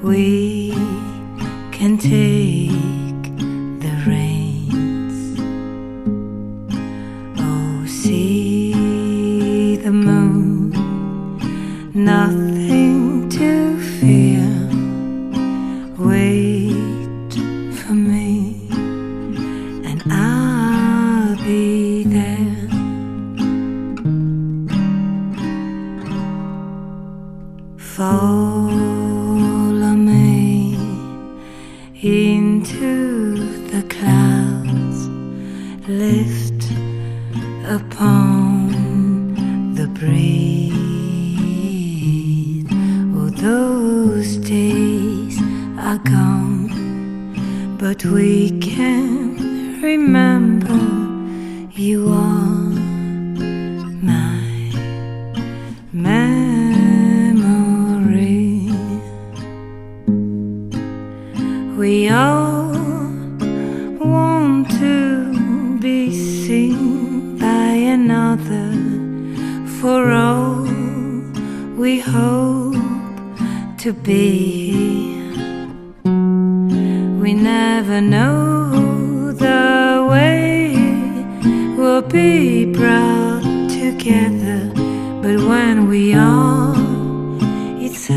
we can take the reins. Oh, see the moon, nothing to fear. Wait for me and I'll be there. Follow me into the clouds, lift upon the breeze. Oh, those days are gone, but we can remember you are my memory. We all want to be seen by another. For all we hope to be, we never know the way we'll be brought together. But when we are, it's